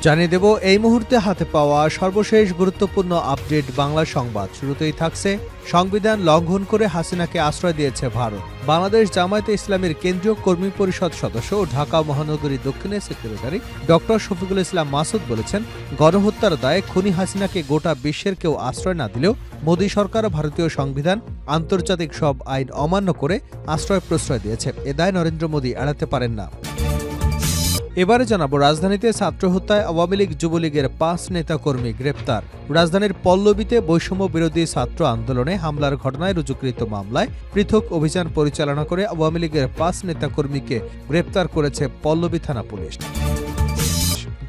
জানিয়ে দেব এই মুহূর্তে হাতে পাওয়া সর্বশেষ গুরুত্বপূর্ণ আপডেট বাংলা সংবাদ। শুরুতেই থাকছে সংবিধান লঙ্ঘন করে হাসিনাকে আশ্রয় দিয়েছে ভারত। বাংলাদেশ জামায়াতে ইসলামীর কেন্দ্রীয় কর্মী পরিষদ সদস্য ও ঢাকা মহানগরী দক্ষিণের সেক্রেটারি ডক্টর শফিকুল ইসলাম মাসুদ বলেছেন, গণহত্যার দায়ে খুনি হাসিনাকে গোটা বিশ্বের কেউ আশ্রয় না দিলেও মোদী সরকার ভারতীয় সংবিধান, আন্তর্জাতিক সব আইন অমান্য করে আশ্রয় প্রশ্রয় দিয়েছে। এ দায় নরেন্দ্র মোদী এড়াতে পারেন না। এবারে জানাবো, রাজধানীতে ছাত্র হত্যায় আওয়ামী লীগ যুবলীগের 5 নেতাকর্মী গ্রেপ্তার। রাজধানীর পল্লবীতে বৈষম্য বিরোধী ছাত্র আন্দোলনে হামলার ঘটনায় রুজুকৃত মামলায় পৃথক অভিযান পরিচালনা করে আওয়ামী লীগের 5 নেতাকর্মীকে গ্রেপ্তার করেছে পল্লবী থানা পুলিশ।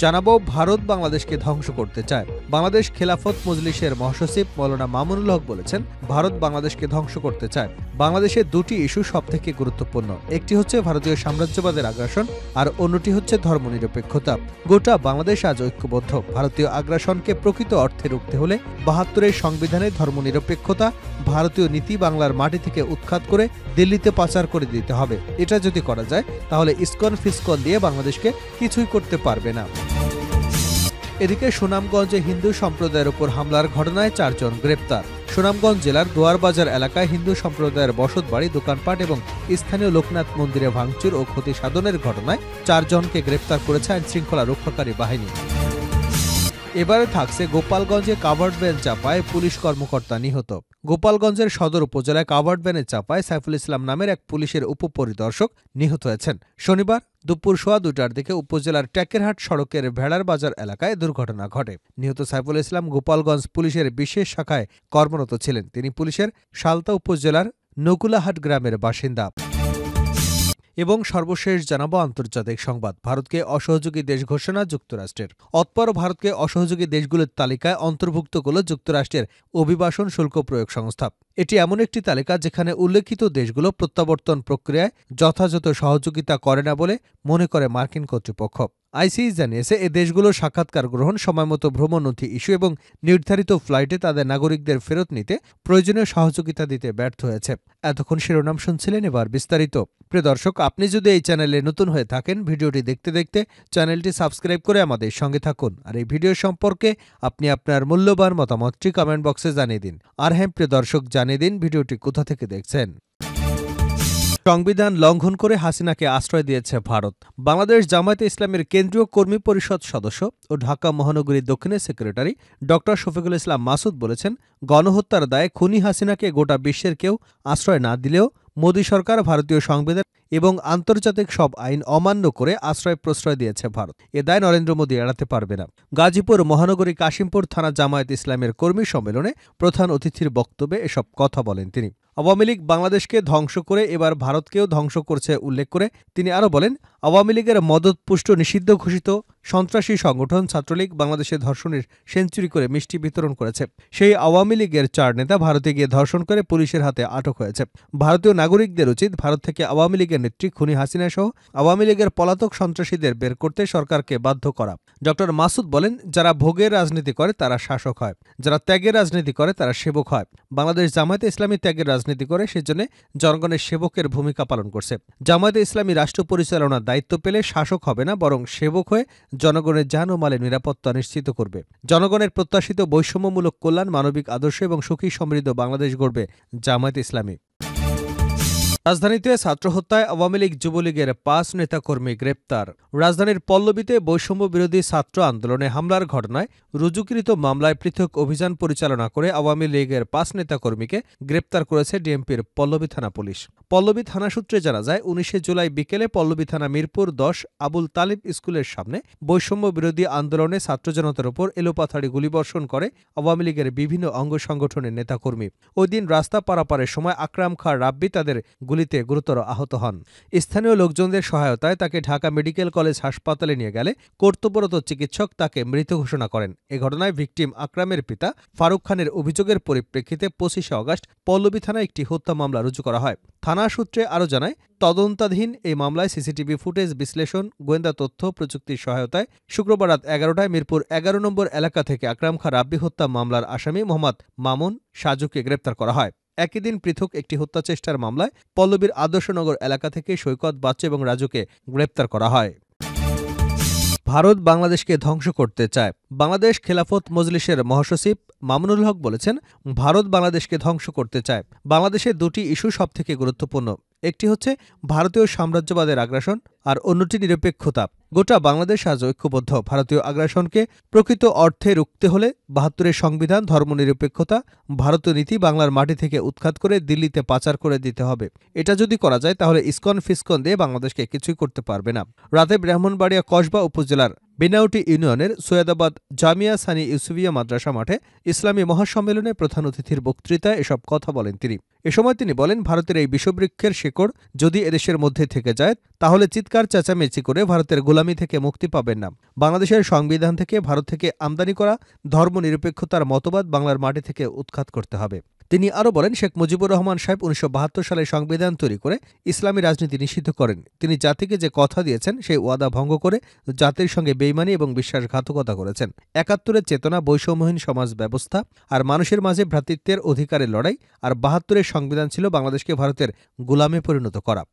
জানাবো, ভারত বাংলাদেশকে ধ্বংস করতে চায়। বাংলাদেশ খেলাফত মজলিসের মহাসচিব মৌলানা মামুনুল হক বলেছেন, ভারত বাংলাদেশকে ধ্বংস করতে চায়। বাংলাদেশের দুটি ইস্যু সবথেকে গুরুত্বপূর্ণ। একটি হচ্ছে ভারতীয় সাম্রাজ্যবাদের আগ্রাসন, আর অন্যটি হচ্ছে ধর্মনিরপেক্ষতা। গোটা বাংলাদেশ আজ ঐক্যবদ্ধ। ভারতীয় আগ্রাসনকে প্রকৃত অর্থে রুখতে হলে 72-এর সংবিধানে ধর্মনিরপেক্ষতা, ভারতীয় নীতি বাংলার মাটি থেকে উৎখাত করে দিল্লিতে পাচার করে দিতে হবে। এটা যদি করা যায় তাহলে ইসকন ফিসকন দিয়ে বাংলাদেশকে কিছুই করতে পারবে না। এদিকে সুনামগঞ্জে হিন্দু সম্প্রদায়ের উপর হামলার ঘটনায় 4 জন গ্রেপ্তার। সুনামগঞ্জ জেলার দোয়ারবাজার এলাকায় হিন্দু সম্প্রদায়ের বসতবাড়ি, দোকানপাট এবং স্থানীয় লোকনাথ মন্দিরে ভাঙচুর ও ক্ষতি সাধনের ঘটনায় 4 জনকে গ্রেপ্তার করেছে আইনশৃঙ্খলা রক্ষাকারী বাহিনী। এবারে থাকছে, গোপালগঞ্জে কাভার্ড ভ্যান চাপায় পুলিশ কর্মকর্তা নিহত। গোপালগঞ্জের সদর উপজেলায় কাভার্ড ভ্যানে চাপায় সাইফুল ইসলাম নামের এক পুলিশের উপপরিদর্শক নিহত হয়েছেন। শনিবার দুপুর 2:15টার দিকে উপজেলার টেকেরহাট সড়কের ভেড়ার বাজার এলাকায় দুর্ঘটনা ঘটে। নিহত সাইফুল ইসলাম গোপালগঞ্জ পুলিশের বিশেষ শাখায় কর্মরত ছিলেন। তিনি পুলিশের সালতা উপজেলার নকুলাহাট গ্রামের বাসিন্দা। এবং সর্বশেষ জানাবো আন্তর্জাতিক সংবাদ। ভারতকে অসহযোগী দেশ ঘোষণা যুক্তরাষ্ট্রের। অতঃপর ভারতকে অসহযোগী দেশগুলোর তালিকায় অন্তর্ভুক্ত করল যুক্তরাষ্ট্রের অভিবাসন শুল্ক প্রয়োগ সংস্থা। এটি এমন একটি তালিকা যেখানে উল্লেখিত দেশগুলো প্রত্যাবর্তন প্রক্রিয়ায় যথাযথ সহযোগিতা করে না বলে মনে করে মার্কিন কর্তৃপক্ষ। আইসিই জানিয়েছে, এ দেশগুলো সাক্ষাৎকার গ্রহণ, সময়মতো ভ্রমণ নথি ইস্যু এবং নির্ধারিত ফ্লাইটে তাদের নাগরিকদের ফেরত নিতে প্রয়োজনীয় সহযোগিতা দিতে ব্যর্থ হয়েছে। এতক্ষণ শিরোনাম শুনছিলেন, এবার বিস্তারিত। প্রিয় দর্শক, আপনি যদি এই চ্যানেলে নতুন হয়ে থাকেন, ভিডিওটি দেখতে দেখতে চ্যানেলটি সাবস্ক্রাইব করে আমাদের সঙ্গে থাকুন। আর এই ভিডিও সম্পর্কে আপনি আপনার মূল্যবান মতামতটি কমেন্ট বক্সে জানিয়ে দিন। আর হ্যাঁ প্রিয় দর্শক, জানিয়ে দিন ভিডিওটি কোথা থেকে দেখছেন। সংবিধান লঙ্ঘন করে হাসিনাকে আশ্রয় দিয়েছে ভারত। বাংলাদেশ জামায়াতে ইসলামের কেন্দ্রীয় কর্মী পরিষদ সদস্য ও ঢাকা মহানগরী দক্ষিণের সেক্রেটারি ডক্টর শফিকুল ইসলাম মাসুদ বলেছেন, গণহত্যার দায়ে খুনি হাসিনাকে গোটা বিশ্বের কেউ আশ্রয় না দিলেও মোদী সরকার ভারতীয় সংবিধান এবং আন্তর্জাতিক সব আইন অমান্য করে আশ্রয় প্রশ্রয় দিয়েছে ভারত। এ দায় নরেন্দ্র মোদী এড়াতে পারবে না। গাজীপুর মহানগরী কাশিমপুর থানা জামায়াত ইসলামের কর্মী সম্মেলনে প্রধান অতিথির বক্তব্যে এসব কথা বলেন তিনি। আওয়ামী লীগ বাংলাদেশকে ধ্বংস করে এবার ভারতকেও ধ্বংস করছে উল্লেখ করে তিনি আরও বলেন, আওয়ামী লীগের মদতপুষ্ট নিষিদ্ধ ঘোষিত সন্ত্রাসী সংগঠন ছাত্রলীগ বাংলাদেশে ধর্ষণের সেঞ্চুরি করে মিষ্টি বিতরণ করেছে। সেই আওয়ামী লীগের 4 নেতা ভারতে গিয়ে ধর্ষণ করে পুলিশের হাতে আটক হয়েছে। ভারতীয় নাগরিকদের উচিত ভারত থেকে আওয়ামী লীগের নেত্রী খুনি হাসিনা সহ আওয়ামী লীগের পলাতক সন্ত্রাসীদের বের করতে সরকারকে বাধ্য করা। ডক্টর মাসুদ বলেন, যারা ভোগের রাজনীতি করে তারা শাসক হয়, যারা ত্যাগের রাজনীতি করে তারা সেবক হয়। বাংলাদেশ জামায়াতে ইসলামী ত্যাগের রাজনীতি করে, সেজন্য জনগণের সেবকের ভূমিকা পালন করছে। জামায়াতে ইসলামী রাষ্ট্র পরিচালনার দায়িত্ব পেলে শাসক হবে না, বরং সেবক হয়ে জনগণের জান ও মালের নিরাপত্তা নিশ্চিত করবে। জনগণের প্রত্যাশিত বৈষম্যমূলক কল্যাণ, মানবিক আদর্শ এবং সুখী সমৃদ্ধ বাংলাদেশ গড়বে জামায়াতে ইসলামী। রাজধানীতে ছাত্র হত্যায় আওয়ামী লীগ যুবলীগের 5 নেতাকর্মী গ্রেপ্তার। রাজধানীর পল্লবীতে বৈষম্য বিরোধী ছাত্র আন্দোলনে হামলার ঘটনায় রুজুকৃত মামলায় পৃথক অভিযান পরিচালনা করে আওয়ামী লীগের 5 নেতাকর্মীকে গ্রেপ্তার করেছে ডিএমপির পল্লবী থানা পুলিশ। পল্লবী থানা সূত্রে জানা যায়, 19 জুলাই বিকেলে পল্লবী থানা মিরপুর 10 আবুল তালিব স্কুলের সামনে বৈষম্য বিরোধী আন্দোলনে ছাত্র জনতার উপর এলোপাথাড়ি গুলিবর্ষণ করে আওয়ামী লীগের বিভিন্ন অঙ্গ সংগঠনের নেতাকর্মী। ওই দিন রাস্তা পারাপারের সময় আকরাম খাঁ রাব্বি তাদের গুলিতে গুরুতর আহত হন। স্থানীয় লোকজনদের সহায়তায় তাকে ঢাকা মেডিকেল কলেজ হাসপাতালে নিয়ে গেলে কর্তব্যরত চিকিৎসক তাকে মৃত ঘোষণা করেন। এ ঘটনায় ভিকটিম আকরামের পিতা ফারুক খানের অভিযোগের পরিপ্রেক্ষিতে 25 আগস্ট পল্লবী থানায় একটি হত্যা মামলা রুজু করা হয়। থানা সূত্রে আরও জানায়, তদন্তাধীন এই মামলায় সিসিটিভি ফুটেজ বিশ্লেষণ, গোয়েন্দা তথ্য প্রযুক্তির সহায়তায় শুক্রবার রাত 11টায় মিরপুর 11 নম্বর এলাকা থেকে আকরাম খাঁ রাব্বি হত্যা মামলার আসামি মোহাম্মদ মামুন সাজুকে গ্রেপ্তার করা হয়। একই দিন পৃথক একটি হত্যাচেষ্টার মামলায় পল্লবীর আদর্শনগর এলাকা থেকে সৈকত, বাচ্চু এবং রাজুকে গ্রেপ্তার করা হয়। ভারত বাংলাদেশকে ধ্বংস করতে চায়। বাংলাদেশ খেলাফত মজলিসের মহাসচিব মামুনুল হক বলেছেন, ভারত বাংলাদেশকে ধ্বংস করতে চায়। বাংলাদেশের দুটি ইস্যু সবথেকে গুরুত্বপূর্ণ। একটি হচ্ছে ভারতীয় সাম্রাজ্যবাদের আগ্রাসন, আর অন্যটি নিরপেক্ষতা। গোটা বাংলাদেশ আজ ঐক্যবদ্ধ। ভারতীয় আগ্রাসনকে প্রকৃত অর্থে রুখতে হলে ৭২-এর সংবিধান, ধর্মনিরপেক্ষতা, ভারতীয় নীতি বাংলার মাটি থেকে উৎখাত করে দিল্লিতে পাচার করে দিতে হবে। এটা যদি করা যায় তাহলে ইসকন ফিসকন দিয়ে বাংলাদেশকে কিছুই করতে পারবে না। রাতে ব্রাহ্মণবাড়িয়া কসবা উপজেলার বিনাউটি ইউনিয়নের সৈয়দাবাদ জামিয়া সানি ইউসুফিয়া মাদ্রাসা মাঠে ইসলামী মহাসম্মেলনে প্রধান অতিথির বক্তৃতায় এসব কথা বলেন তিনি। এ সময় তিনি বলেন, ভারতের এই বিষবৃক্ষের শেকড় যদি এদেশের মধ্যে থেকে যায় তাহলে চিৎকার চেঁচামেচি করে ভারতের গোলামি থেকে মুক্তি পাবেন না। বাংলাদেশের সংবিধান থেকে ভারত থেকে আমদানি করা ধর্মনিরপেক্ষতার মতবাদ বাংলার মাটি থেকে উৎখাত করতে হবে। তিনি আরও বলেন, শেখ মুজিবুর রহমান সাহেব ১৯৭২ সালে সংবিধান তৈরি করে ইসলামী রাজনীতি নিষিদ্ধ করেন। তিনি জাতিকে যে কথা দিয়েছেন সেই ওয়াদা ভঙ্গ করে জাতির সঙ্গে বেইমানি এবং বিশ্বাসঘাতকতা করেছেন। ৭১-এর চেতনা, বৈষম্যহীন সমাজ ব্যবস্থা আর মানুষের মাঝে ভ্রাতৃত্বের অধিকারের লড়াই, আর ৭২-এর সংবিধান ছিল বাংলাদেশকে ভারতের গোলামে পরিণত করা।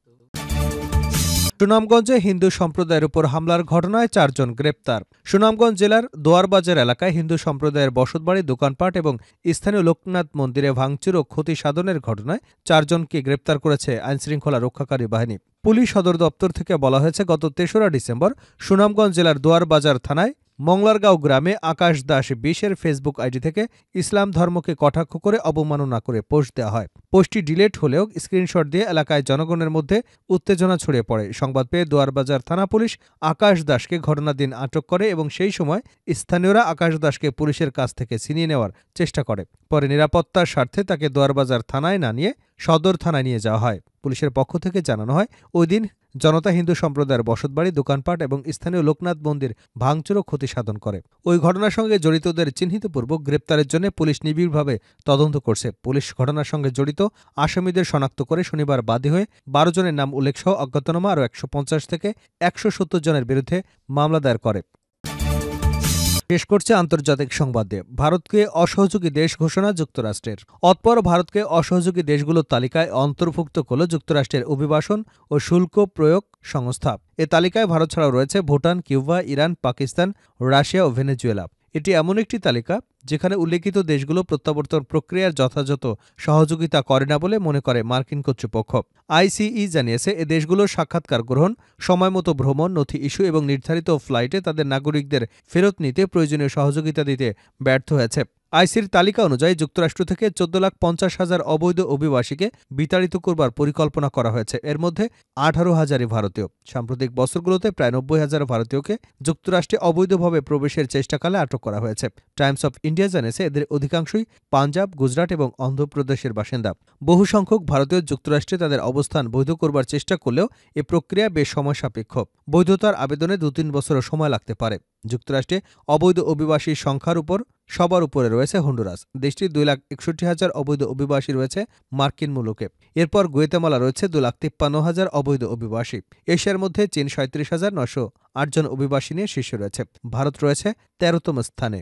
সুনামগঞ্জে হিন্দু সম্প্রদায়ের উপর হামলার ঘটনায় ৪ জন গ্রেপ্তার। সুনামগঞ্জ জেলার দোয়ারবাজার এলাকায় হিন্দু সম্প্রদায়ের বসতবাড়ি, দোকানপাট এবং স্থানীয় লোকনাথ মন্দিরে ভাঙচুর ও ক্ষতি সাধনের ঘটনায় ৪ জনকে গ্রেপ্তার করেছে আইনশৃঙ্খলা রক্ষাকারী বাহিনী। পুলিশ সদর দপ্তর থেকে বলা হয়েছে, গত ৩রা ডিসেম্বর সুনামগঞ্জ জেলার দোয়ারবাজার থানায় মংলারগাঁও গ্রামে আকাশ দাস ২০-এর ফেসবুক আইডি থেকে ইসলাম ধর্মকে কটাক্ষ করে অবমাননা করে পোস্ট দেওয়া হয়। পোস্টটি ডিলিট হলেও স্ক্রিনশট দিয়ে এলাকায় জনগণের মধ্যে উত্তেজনা ছড়িয়ে পড়ে। সংবাদ পেয়ে দোয়ারবাজার থানা পুলিশ আকাশ দাসকে ঘটনার দিন আটক করে এবং সেই সময় স্থানীয়রা আকাশ দাসকে পুলিশের কাছ থেকে ছিনিয়ে নেওয়ার চেষ্টা করে। পরে নিরাপত্তার স্বার্থে তাকে দোয়ারবাজার থানায় না নিয়ে সদর থানায় নিয়ে যাওয়া হয়। পুলিশের পক্ষ থেকে জানানো হয়, ওই দিন জনতা হিন্দু সম্প্রদায়ের বসতবাড়ি, দোকানপাট এবং স্থানীয় লোকনাথ মন্দির ভাঙচুর ও ক্ষতি সাধন করে। ওই ঘটনার সঙ্গে জড়িতদের চিহ্নিতপূর্বক গ্রেপ্তারের জন্য পুলিশ নিবিড়ভাবে তদন্ত করছে। পুলিশ ঘটনার সঙ্গে জড়িত আসামিদের শনাক্ত করে শনিবার বাদী হয়ে ১২ জনের নাম উল্লেখ সহ অজ্ঞাতনামা আরও ১৫০ থেকে ১৭০ জনের বিরুদ্ধে মামলা দায়ের করে। শেষ করছে আন্তর্জাতিক সংবাদ দিয়ে। ভারতকে অসহযোগী দেশ ঘোষণা যুক্তরাষ্ট্রের। অতঃপর ভারতকে অসহযোগী দেশগুলোর তালিকায় অন্তর্ভুক্ত করল যুক্তরাষ্ট্রের অভিবাসন ও শুল্ক প্রয়োগ সংস্থা। এ তালিকায় ভারত ছাড়াও রয়েছে Bhutan, Cuba, Iran, Pakistan, Russia ও ভেনেজুয়েলা। এটি এমন একটি তালিকা যেখানে উল্লেখিত দেশগুলো প্রত্যাবর্তন প্রক্রিয়ার যথাযথ সহযোগিতা করে না বলে মনে করে মার্কিন কর্তৃপক্ষ। আইসিই জানিয়েছে, এ দেশগুলোর সাক্ষাৎকার গ্রহণ, সময়মতো ভ্রমণ, নথি ইস্যু এবং নির্ধারিত ফ্লাইটে তাদের নাগরিকদের ফেরত নিতে প্রয়োজনীয় সহযোগিতা দিতে ব্যর্থ হয়েছে। আইসির তালিকা অনুযায়ী যুক্তরাষ্ট্র থেকে ১৪,৫০,০০০ অবৈধ অভিবাসীকে বিতাড়িত করবার পরিকল্পনা করা হয়েছে। এর মধ্যে ১৮,০০০ই ভারতীয়। সাম্প্রতিক বছরগুলোতে প্রায় ৯০,০০০ ভারতীয়কে যুক্তরাষ্ট্রে অবৈধভাবে প্রবেশের চেষ্টাকালে আটক করা হয়েছে। টাইমস অফ ইন্ডিয়া জানিয়েছে, এদের অধিকাংশই পাঞ্জাব, গুজরাট এবং অন্ধ্রপ্রদেশের বাসিন্দা। বহু সংখ্যক ভারতীয় যুক্তরাষ্ট্রে তাদের অবস্থান বৈধ করবার চেষ্টা করলেও এ প্রক্রিয়া বেশ সময় সাপেক্ষ। বৈধতার আবেদনে ২-৩ বছরও সময় লাগতে পারে। যুক্তরাষ্ট্রে অবৈধ অভিবাসীর সংখ্যার উপর সবার উপরে রয়েছে হন্ডুরাস। দেশটির ২,৬১,০০০ অবৈধ অভিবাসী রয়েছে মার্কিন মুলুকে। এরপর গুয়েতেমালা রয়েছে ২,৫৩,০০০ অবৈধ অভিবাসী। এশিয়ার মধ্যে চীন ৩৭,৯০৮ জন অভিবাসী নিয়ে শীর্ষে রয়েছে। ভারত রয়েছে ১৩তম স্থানে।